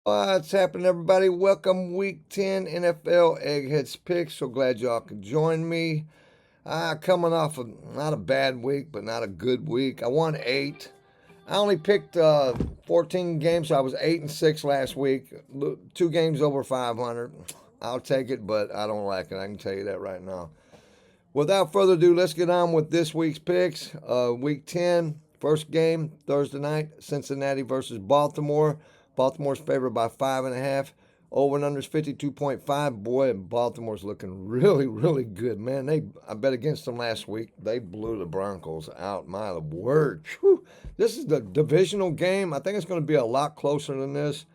What's happening, everybody? Welcome, Week 10 NFL Eggheads Picks. So glad y'all could join me. Coming off of not a bad week, but not a good week. I won 8. I only picked 14 games, so I was 8-6 last week. 2 games over 500. I'll take it, but I don't like it. I can tell you that right now. Without further ado, let's get on with this week's picks. Week 10, first game, Thursday night, Cincinnati versus Baltimore. Baltimore's favored by 5.5. Over and under is 52.5. Boy, Baltimore's looking really, really good, man. I bet against them last week. They blew the Broncos out. My word. Whew. This is the divisional game. I think it's going to be a lot closer than this.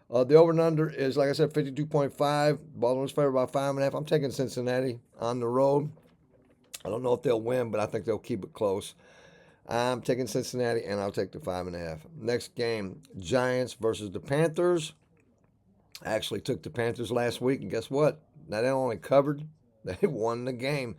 The over and under is, like I said, 52.5. Baltimore's favored by 5.5. I'm taking Cincinnati on the road. I don't know if they'll win, but I think they'll keep it close. I'm taking Cincinnati, and I'll take the 5.5. Next game, Giants versus the Panthers. I actually took the Panthers last week, and guess what? Now they only covered; they won the game.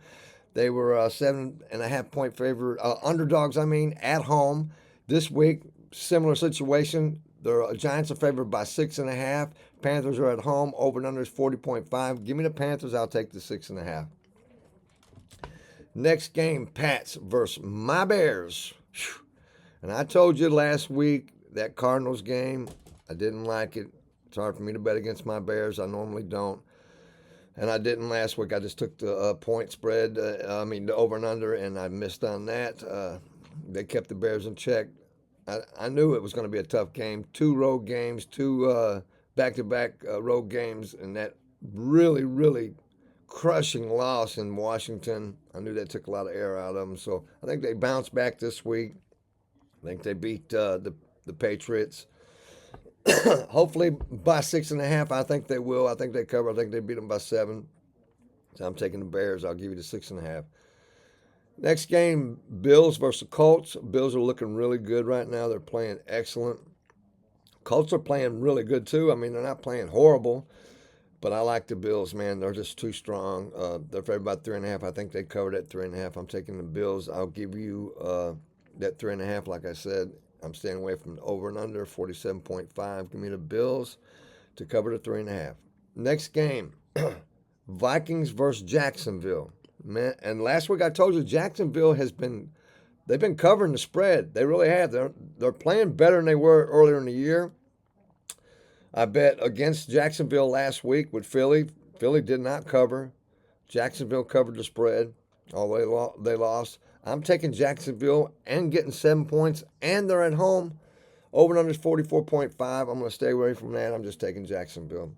They were 7.5 point favorite underdogs. I mean, at home this week. Similar situation. The Giants are favored by 6.5. Panthers are at home. Over and under is 40.5. Give me the Panthers. I'll take the 6.5. Next game, Pats versus my Bears. And I told you last week that Cardinals game, I didn't like it. It's hard for me to bet against my Bears. I normally don't. And I didn't last week. I just took the point spread, the over and under, and I missed on that. They kept the Bears in check. I knew it was going to be a tough game. 2 road games, 2 back-to-back road games, and that really, really crushing loss in Washington. I knew that took a lot of air out of them. So I think they bounced back this week. I think they beat the Patriots. Hopefully by 6.5. I think they will. I think they cover. I think they beat them by 7. So I'm taking the Bears. I'll give you the 6.5. Next game, Bills versus Colts. Bills are looking really good right now. They're playing excellent. Colts are playing really good too. I mean, they're not playing horrible. But I like the Bills, man. They're just too strong. They're favored by 3.5. I think they covered at 3.5. I'm taking the Bills. I'll give you that 3.5. Like I said, I'm staying away from the over and under 47.5. Give me the Bills to cover the 3.5. Next game, Vikings versus Jacksonville. Man, and last week I told you Jacksonville they've been covering the spread. They really have. They're playing better than they were earlier in the year. I bet against Jacksonville last week with Philly. Philly did not cover. Jacksonville covered the spread, although they lost. I'm taking Jacksonville and getting 7 points, and they're at home. Over and under is 44.5. I'm going to stay away from that. I'm just taking Jacksonville.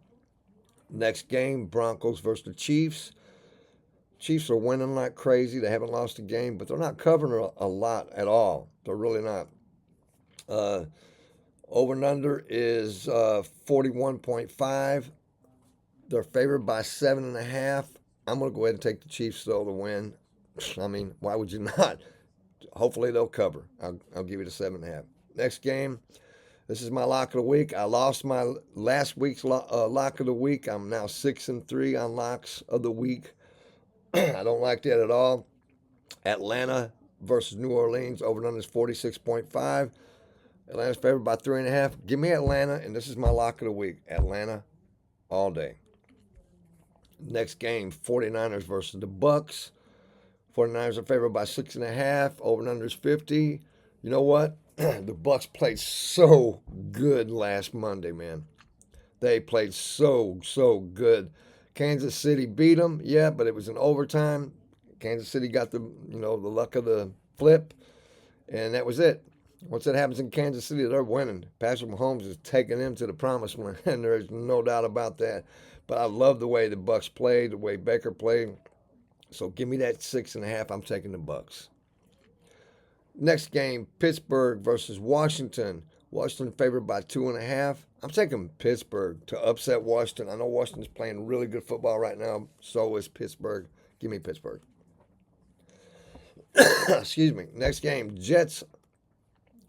Next game, Broncos versus the Chiefs. Chiefs are winning like crazy. They haven't lost a game, but they're not covering a lot at all. They're really not. Uh, Over and under is 41.5. They're favored by 7.5. I'm going to go ahead and take the Chiefs, though, to win. I mean, why would you not? Hopefully they'll cover. I'll give you the 7.5. Next game. This is my lock of the week. I lost my last week's lock of the week. I'm now 6-3 on locks of the week. I don't like that at all. Atlanta versus New Orleans. Over and under is 46.5. Atlanta's favored by 3.5. Give me Atlanta, and this is my lock of the week. Atlanta all day. Next game, 49ers versus the Bucks. 49ers are favored by 6.5. Over and under is 50. You know what? The Bucks played so good last Monday, man. They played so good. Kansas City beat them, yeah, but it was in overtime. Kansas City got the luck of the flip, and that was it. Once that happens in Kansas City, they're winning. Patrick Mahomes is taking them to the promised land, and there's no doubt about that. But I love the way the Bucks played, the way Baker played. So give me that 6.5. I'm taking the Bucks. Next game, Pittsburgh versus Washington. Washington favored by 2.5. I'm taking Pittsburgh to upset Washington. I know Washington's playing really good football right now. So is Pittsburgh. Give me Pittsburgh. Excuse me. Next game, Jets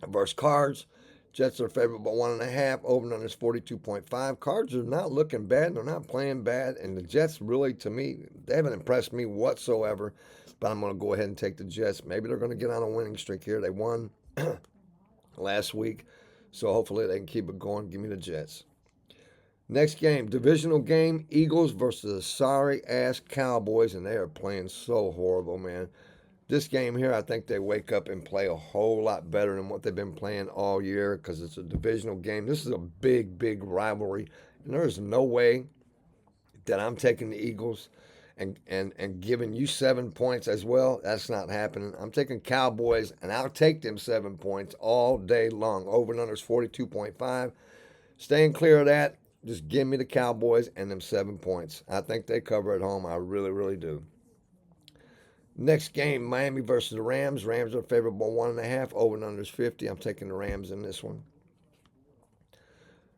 versus Cards. Jets are favored by 1.5. Over and under is 42.5. Cards are not looking bad. They're not playing bad. And the Jets really, to me, they haven't impressed me whatsoever. But I'm going to go ahead and take the Jets. Maybe they're going to get on a winning streak here. They won last week. So hopefully they can keep it going. Give me the Jets. Next game, divisional game, Eagles versus the sorry-ass Cowboys, and they are playing so horrible, man. This game here, I think they wake up and play a whole lot better than what they've been playing all year because it's a divisional game. This is a big, big rivalry, and there's no way that I'm taking the Eagles and giving you 7 points as well. That's not happening. I'm taking Cowboys, and I'll take them 7 points all day long. Over and under is 42.5. Staying clear of that, just give me the Cowboys and them 7 points. I think they cover at home. I really, really do. Next game, Miami versus the Rams. Rams are favorable 1.5. Over and under is 50. I'm taking the Rams in this one.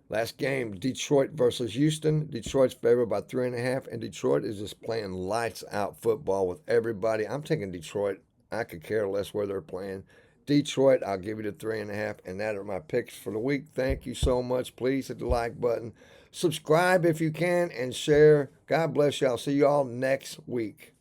Last game, Detroit versus Houston. Detroit's favored by 3.5, and Detroit is just playing lights out football with everybody. I'm taking Detroit. I could care less where they're playing. Detroit, I'll give you the 3.5, and that are my picks for the week. Thank you so much. Please hit the like button. Subscribe if you can and share. God bless you. I'll see you all next week.